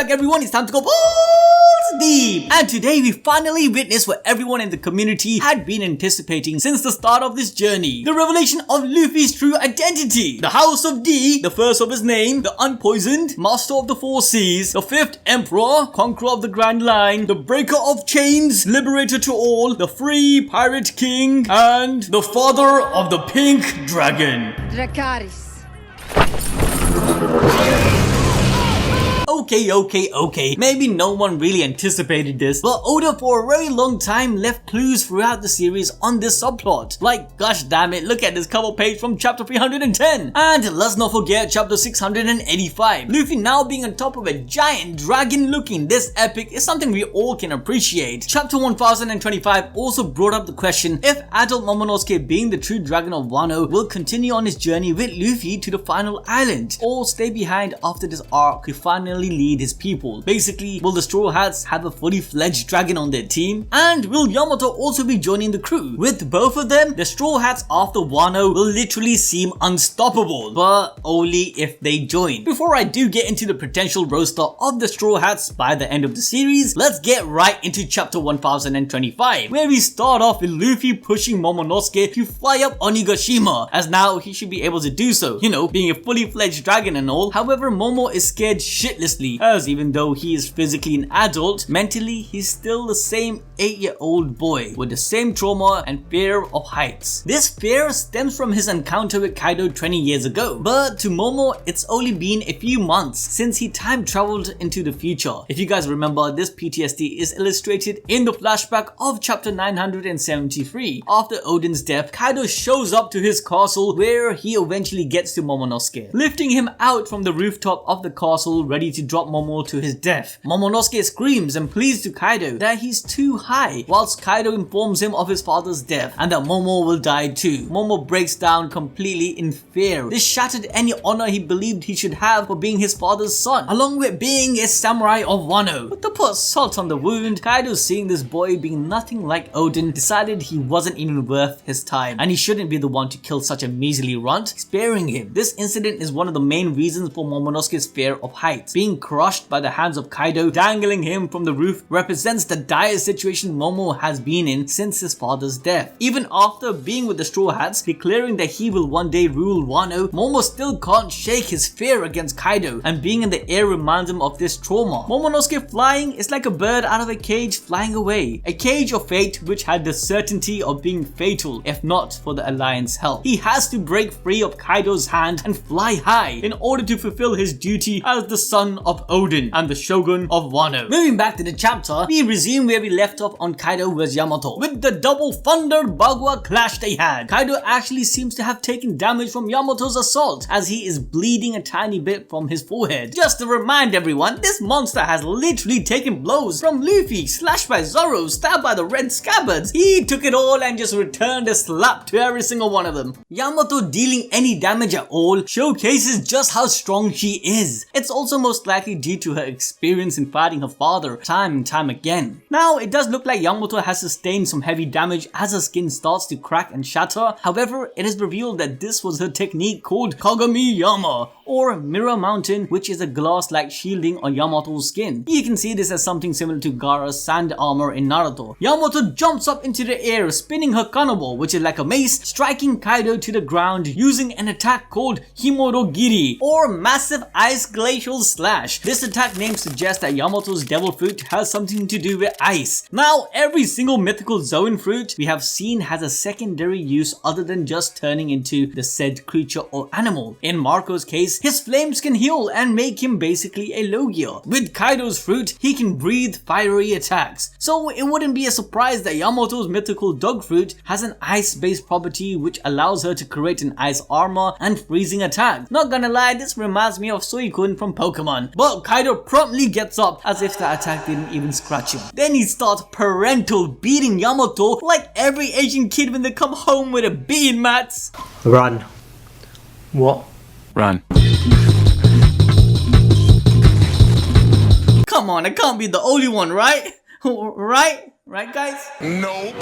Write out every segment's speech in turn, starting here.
back everyone, it's time to go balls deep! And today we finally witnessed what everyone in the community had been anticipating since the start of this journey. The revelation of Luffy's true identity. The House of D, the first of his name, the Unpoisoned, Master of the Four Seas, the Fifth Emperor, Conqueror of the Grand Line, the Breaker of Chains, Liberator to all, the Free Pirate King, and the Father of the Pink Dragon. Dracarys. Okay. Maybe no one really anticipated this, but Oda for a very long time left clues throughout the series on this subplot. Like, gosh damn it, look at this cover page from chapter 310. And let's not forget chapter 685. Luffy now being on top of a giant dragon looking this epic is something we all can appreciate. Chapter 1025 also brought up the question if adult Momonosuke, being the true Dragon of Wano, will continue on his journey with Luffy to the final island, or stay behind after this arc to finally lead his people. Basically, will the Straw Hats have a fully fledged dragon on their team? And will Yamato also be joining the crew? With both of them, the Straw Hats after Wano will literally seem unstoppable, but only if they join. Before I do get into the potential roster of the Straw Hats by the end of the series, let's get right into chapter 1025, where we start off with Luffy pushing Momonosuke to fly up Onigashima, as now he should be able to do so, you know, being a fully fledged dragon and all. However, Momo is scared shitlessly, as even though he is physically an adult, mentally he's still the same 8-year-old boy with the same trauma and fear of heights. This fear stems from his encounter with Kaido 20 years ago, but to Momo it's only been a few months since he time traveled into the future. If you guys remember, this PTSD is illustrated in the flashback of chapter 973. After Oden's death, Kaido shows up to his castle where he eventually gets to Momonosuke, lifting him out from the rooftop of the castle ready to drop Momo to his death. Momonosuke screams and pleads to Kaido that he's too high, whilst Kaido informs him of his father's death and that Momo will die too. Momo breaks down completely in fear. This shattered any honor he believed he should have for being his father's son, along with being a samurai of Wano. But to put salt on the wound, Kaido, seeing this boy being nothing like Oden, decided he wasn't even worth his time and he shouldn't be the one to kill such a measly runt, sparing him. This incident is one of the main reasons for Momonosuke's fear of heights. Being crushed by the hands of Kaido, dangling him from the roof, represents the dire situation Momo has been in since his father's death. Even after being with the Straw Hats, declaring that he will one day rule Wano, Momo still can't shake his fear against Kaido, and being in the air reminds him of this trauma. Momonosuke flying is like a bird out of a cage flying away. A cage of fate which had the certainty of being fatal if not for the Alliance help. He has to break free of Kaido's hand and fly high in order to fulfill his duty as the son of Oden and the Shogun of Wano. Moving back to the chapter, we resume where we left off on Kaido vs Yamato with the double thunder Bagua clash they had. Kaido actually seems to have taken damage from Yamato's assault, as he is bleeding a tiny bit from his forehead. Just to remind everyone, this monster has literally taken blows from Luffy, slashed by Zoro, stabbed by the red scabbards. He took it all and just returned a slap to every single one of them. Yamato dealing any damage at all showcases just how strong she is. It's also most likely due to her experience in fighting her father time and time again. Now, it does look like Yamato has sustained some heavy damage as her skin starts to crack and shatter. However, it is revealed that this was her technique called Kagami Yama, or Mirror Mountain, which is a glass-like shielding on Yamato's skin. You can see this as something similar to Gaara's sand armor in Naruto. Yamato jumps up into the air, spinning her Kanabo, which is like a mace, striking Kaido to the ground using an attack called Himorogiri, or Massive Ice Glacial Slash. This attack name suggests that Yamato's devil fruit has something to do with ice. Now, every single mythical Zoan fruit we have seen has a secondary use other than just turning into the said creature or animal. In Marco's case, his flames can heal and make him basically a Logia. With Kaido's fruit, he can breathe fiery attacks. So it wouldn't be a surprise that Yamato's mythical dog fruit has an ice-based property which allows her to create an ice armor and freezing attack. Not gonna lie, this reminds me of Suicune from Pokemon. But Kaido promptly gets up as if the attack didn't even scratch him. Then he starts parental beating Yamato like every Asian kid when they come home with a bean mats. Run. What? Run. Come on, I can't be the only one, right? Right guys? No.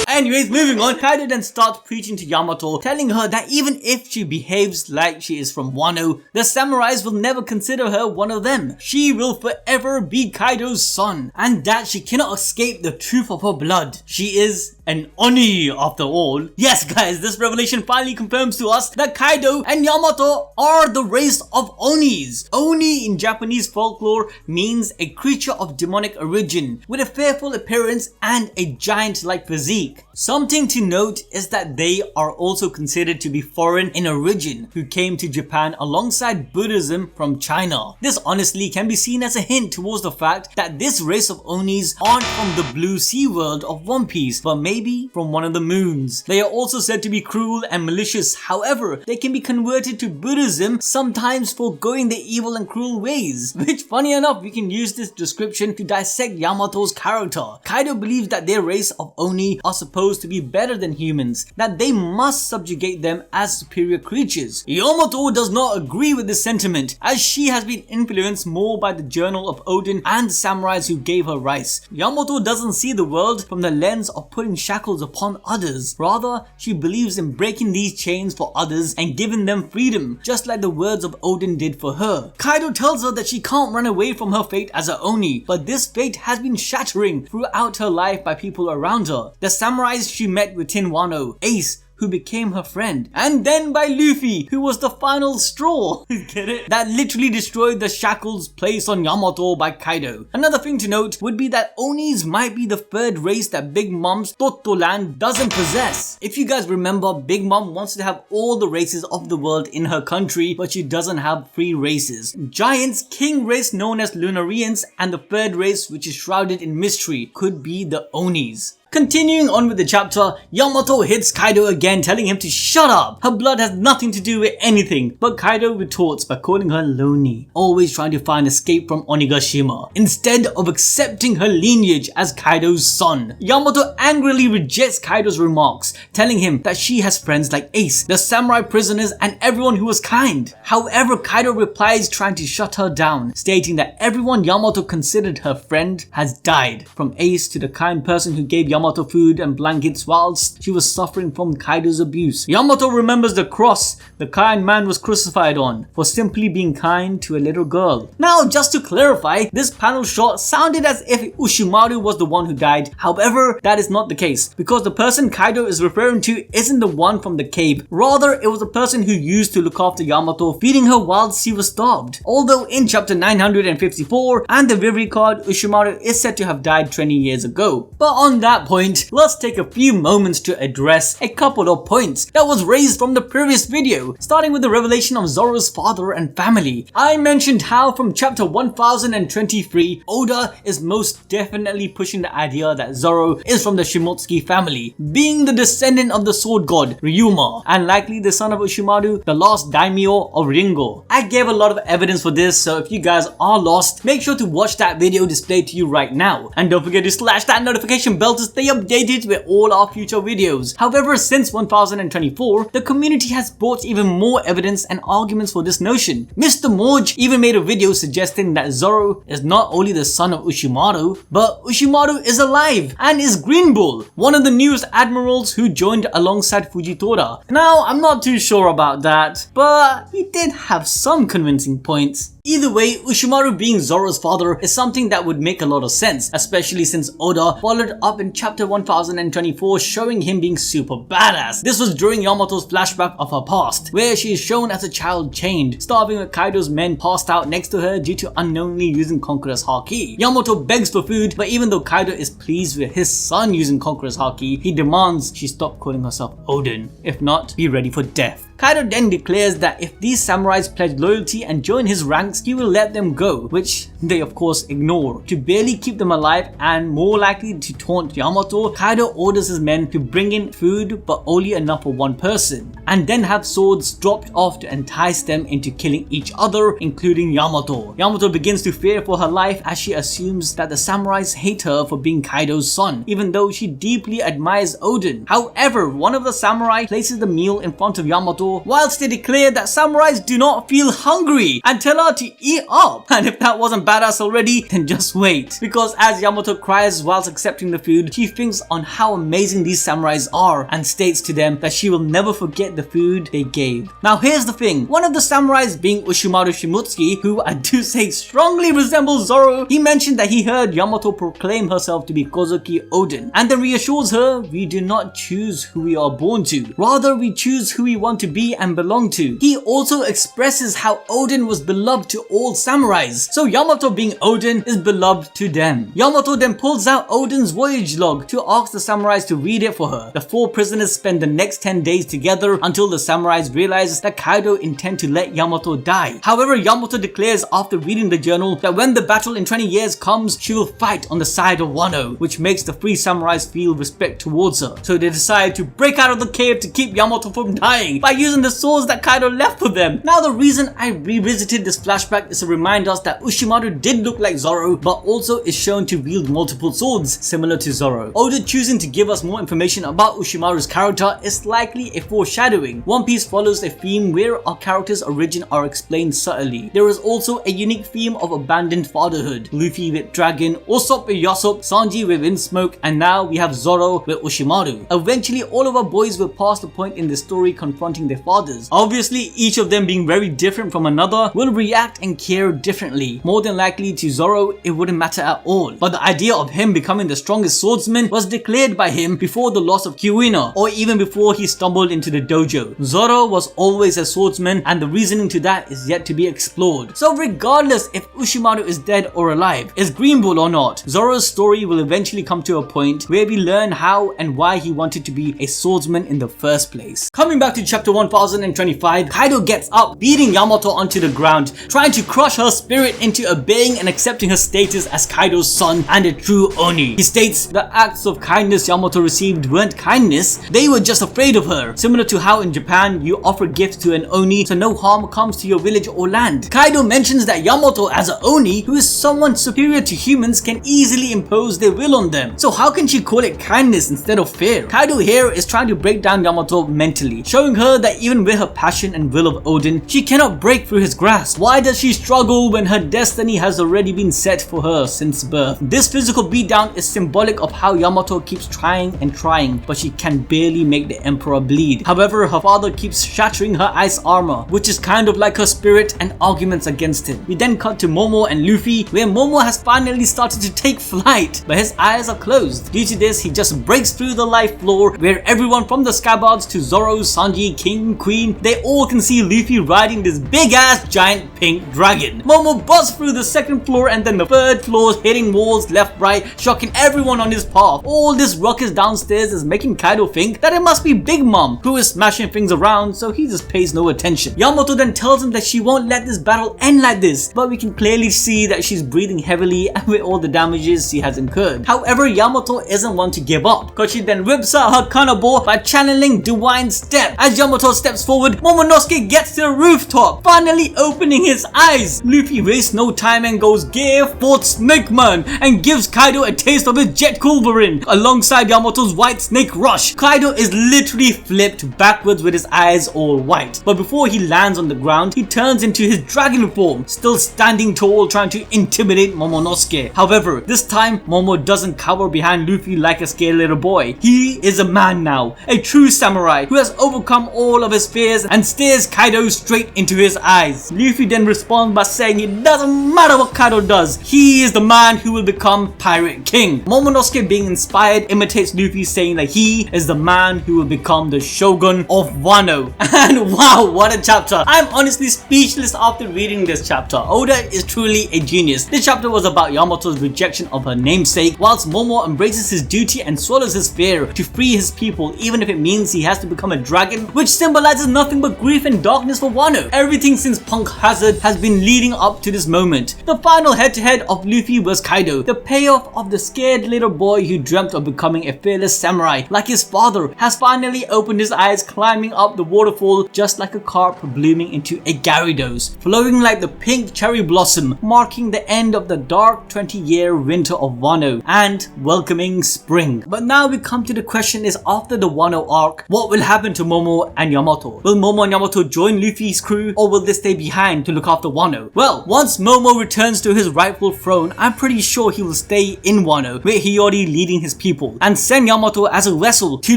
Anyways, moving on, Kaido then starts preaching to Yamato, telling her that even if she behaves like she is from Wano, the samurais will never consider her one of them. She will forever be Kaido's son, and that she cannot escape the truth of her blood. She is an Oni after all. Yes guys, this revelation finally confirms to us that Kaido and Yamato are the race of Onis. Oni in Japanese folklore means a creature of demonic origin with a fearful appearance and a giant-like physique. Something to note is that they are also considered to be foreign in origin who came to Japan alongside Buddhism from China. This honestly can be seen as a hint towards the fact that this race of Onis aren't from the blue sea world of One Piece, but maybe from one of the moons. They are also said to be cruel and malicious, however, they can be converted to Buddhism, sometimes foregoing their evil and cruel ways. Which, funny enough, we can use this description to dissect Yamato's character. Kaido believes that their race of Oni are supposed to be better than humans, that they must subjugate them as superior creatures. Yamato does not agree with this sentiment, as she has been influenced more by the journal of Oden and the samurais who gave her rice. Yamato doesn't see the world from the lens of putting shackles upon others. Rather, she believes in breaking these chains for others and giving them freedom, just like the words of Oden did for her. Kaido tells her that she can't run away from her fate as a Oni, but this fate has been shattering throughout her life by people around her. The samurais she met within Wano, Ace, who became her friend, and then by Luffy, who was the final straw. Get it? That literally destroyed the shackles placed on Yamato by Kaido. Another thing to note would be that Onis might be the third race that Big Mom's Toto Land doesn't possess. If you guys remember, Big Mom wants to have all the races of the world in her country, but she doesn't have 3 races. Giants, king race known as Lunarians, and the third race, which is shrouded in mystery, could be the Onis. Continuing on with the chapter, Yamato hits Kaido again, telling him to shut up. Her blood has nothing to do with anything, but Kaido retorts by calling her lonely, always trying to find escape from Onigashima, instead of accepting her lineage as Kaido's son. Yamato angrily rejects Kaido's remarks, telling him that she has friends like Ace, the samurai prisoners, and everyone who was kind. However, Kaido replies trying to shut her down, stating that everyone Yamato considered her friend has died, from Ace to the kind person who gave Yamato food and blankets whilst she was suffering from Kaido's abuse. Yamato remembers the cross the kind man was crucified on for simply being kind to a little girl. Now, just to clarify, this panel shot sounded as if Ushimaru was the one who died. However, that is not the case, because the person Kaido is referring to isn't the one from the cave. Rather, it was the person who used to look after Yamato, feeding her whilst she was starved. Although in chapter 954 and the Vivi card, Ushimaru is said to have died 20 years ago. But on that point, let's take a few moments to address a couple of points that was raised from the previous video, starting with the revelation of Zoro's father and family. I mentioned how from chapter 1023, Oda is most definitely pushing the idea that Zoro is from the Shimotsuki family, being the descendant of the sword god Ryuma, and likely the son of Ushimaru, the last daimyo of Ringo. I gave a lot of evidence for this, so if you guys are lost, make sure to watch that video displayed to you right now. And don't forget to slash that notification bell to stay updated with all our future videos. However, since 1024, the community has brought even more evidence and arguments for this notion. Mr. Morge even made a video suggesting that Zoro is not only the son of Ushimaru, but Ushimaru is alive and is Green Bull, one of the newest admirals who joined alongside Fujitora. Now, I'm not too sure about that, but he did have some convincing points. Either way, Ushimaru being Zoro's father is something that would make a lot of sense, especially since Oda followed up in chapter 1024 showing him being super badass. This was during Yamato's flashback of her past, where she is shown as a child chained, starving with Kaido's men passed out next to her due to unknowingly using Conqueror's Haki. Yamato begs for food, but even though Kaido is pleased with his son using Conqueror's Haki, he demands she stop calling herself Oden. If not, be ready for death. Kaido then declares that if these samurais pledge loyalty and join his ranks, he will let them go, which they of course ignore. To barely keep them alive and more likely to taunt Yamato, Kaido orders his men to bring in food but only enough for one person, and then have swords dropped off to entice them into killing each other, including Yamato. Yamato begins to fear for her life as she assumes that the samurais hate her for being Kaido's son, even though she deeply admires Oden. However, one of the samurai places the meal in front of Yamato Yamato, whilst they declare that samurais do not feel hungry and tell her to eat up. And if that wasn't badass already, then just wait. Because as Yamato cries whilst accepting the food, she thinks on how amazing these samurais are and states to them that she will never forget the food they gave. Now here's the thing, one of the samurais being Ushimaru Shimotsuki, who I do say strongly resembles Zoro, he mentioned that he heard Yamato proclaim herself to be Kozuki Oden, and then reassures her, we do not choose who we are born to, rather we choose who we want to be and belong to. He also expresses how Oden was beloved to all samurais, so Yamato being Oden is beloved to them. Yamato then pulls out Oden's voyage log to ask the samurais to read it for her. The 4 prisoners spend the next 10 days together until the samurais realize that Kaido intend to let Yamato die. However, Yamato declares after reading the journal that when the battle in 20 years comes, she will fight on the side of Wano, which makes the 3 samurais feel respect towards her. So they decide to break out of the cave to keep Yamato from dying by using the swords that Kaido left for them. Now the reason I revisited this flashback is to remind us that Ushimaru did look like Zoro, but also is shown to wield multiple swords similar to Zoro. Oda choosing to give us more information about Ushimaru's character is likely a foreshadowing. One Piece follows a theme where our characters' origin are explained subtly. There is also a unique theme of abandoned fatherhood. Luffy with Dragon, Usopp with Yasop, Sanji with Windsmoke, and now we have Zoro with Ushimaru. Eventually all of our boys will pass the point in the story confronting their fathers. Obviously each of them being very different from another will react and care differently. More than likely to Zoro it wouldn't matter at all, but the idea of him becoming the strongest swordsman was declared by him before the loss of Kuina, or even before he stumbled into the dojo. Zoro was always a swordsman and the reasoning to that is yet to be explored. So regardless if Ushimaru is dead or alive, is Green Bull or not, Zoro's story will eventually come to a point where we learn how and why he wanted to be a swordsman in the first place. Coming back to chapter 1025, Kaido gets up, beating Yamato onto the ground, trying to crush her spirit into obeying and accepting her status as Kaido's son and a true Oni. He states the acts of kindness Yamato received weren't kindness, they were just afraid of her. Similar to how in Japan you offer gifts to an Oni so no harm comes to your village or land. Kaido mentions that Yamato as an Oni, who is someone superior to humans, can easily impose their will on them. So how can she call it kindness instead of fear? Kaido here is trying to break down Yamato mentally, showing her that even with her passion and will of Oden, she cannot break through his grasp. Why does she struggle when her destiny has already been set for her since birth? This physical beatdown is symbolic of how Yamato keeps trying and trying, but she can barely make the emperor bleed. However, her father keeps shattering her ice armor, which is kind of like her spirit and arguments against it. We then cut to Momo and Luffy, where Momo has finally started to take flight, but his eyes are closed. Due to this, he just breaks through the life floor, where everyone from the Scabbards to Zoro, Sanji, King, Queen, they all can see Luffy riding this big ass giant pink dragon. Momo busts through the 2nd floor and then the 3rd floor, hitting walls left, right, shocking everyone on his path. All this ruckus downstairs is making Kaido think that it must be Big Mom, who is smashing things around, so he just pays no attention. Yamato then tells him that she won't let this battle end like this, but we can clearly see that she's breathing heavily and with all the damages she has incurred. However, Yamato isn't one to give up, because she then whips out her Kanabo by channeling Divine Step. As Yamato steps forward, Momonosuke gets to the rooftop, finally opening his eyes. Luffy wastes no time and goes gear fourth Snake Man and gives Kaido a taste of his Jet Culverin alongside Yamato's White Snake Rush. Kaido is literally flipped backwards with his eyes all white, but before he lands on the ground, he turns into his dragon form, still standing tall trying to intimidate Momonosuke. However, this time Momo doesn't cower behind Luffy like a scared little boy. He is a man now, a true samurai who has overcome all of his fears and stares Kaido straight into his eyes. Luffy then responds by saying it doesn't matter what Kaido does, he is the man who will become Pirate King. Momonosuke, being inspired, imitates Luffy, saying that he is the man who will become the Shogun of Wano. And wow, what a chapter! I'm honestly speechless after reading this chapter. Oda is truly a genius. This chapter was about Yamato's rejection of her namesake, whilst Momo embraces his duty and swallows his fear to free his people, even if it means he has to become a dragon, which symbolizes nothing but grief and darkness for Wano. Everything since Punk Hazard has been leading up to this moment. The final head-to-head of Luffy vs Kaido, the payoff of the scared little boy who dreamt of becoming a fearless samurai like his father, has finally opened his eyes, climbing up the waterfall just like a carp blooming into a Gyarados, flowing like the pink cherry blossom, marking the end of the dark 20-year winter of Wano and welcoming spring. But now we come to the question is, after the Wano arc, what will happen to Momo and Yamato. Will Momo and Yamato join Luffy's crew, or will they stay behind to look after Wano? Well, once Momo returns to his rightful throne, I'm pretty sure he will stay in Wano, with Hiyori leading his people, and send Yamato as a vessel to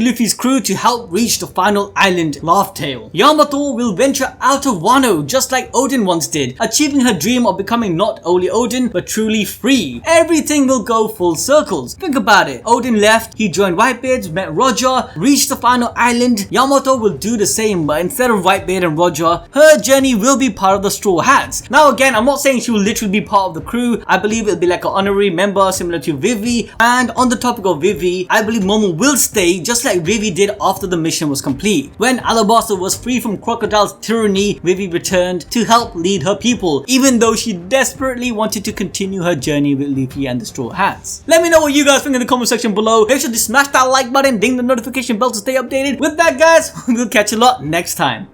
Luffy's crew to help reach the final island, Laugh Tale. Yamato will venture out of Wano just like Oden once did, achieving her dream of becoming not only Oden but truly free. Everything will go full circles. Think about it. Oden left, he joined Whitebeard, met Roger, reached the final island. Yamato will do the same, but instead of Whitebeard and Roger, her journey will be part of the Straw Hats. Now again, I'm not saying she will literally be part of the crew. I believe it'll be like an honorary member similar to Vivi. And on the topic of Vivi, I believe Momo will stay just like Vivi did after the mission was complete. When Alabasta was free from Crocodile's tyranny, Vivi returned to help lead her people, even though she desperately wanted to continue her journey with Luffy and the Straw Hats. Let me know what you guys think in the comment section below. Make sure to smash that like button, ding the notification bell to stay updated. With that guys, we'll catch you a lot next time.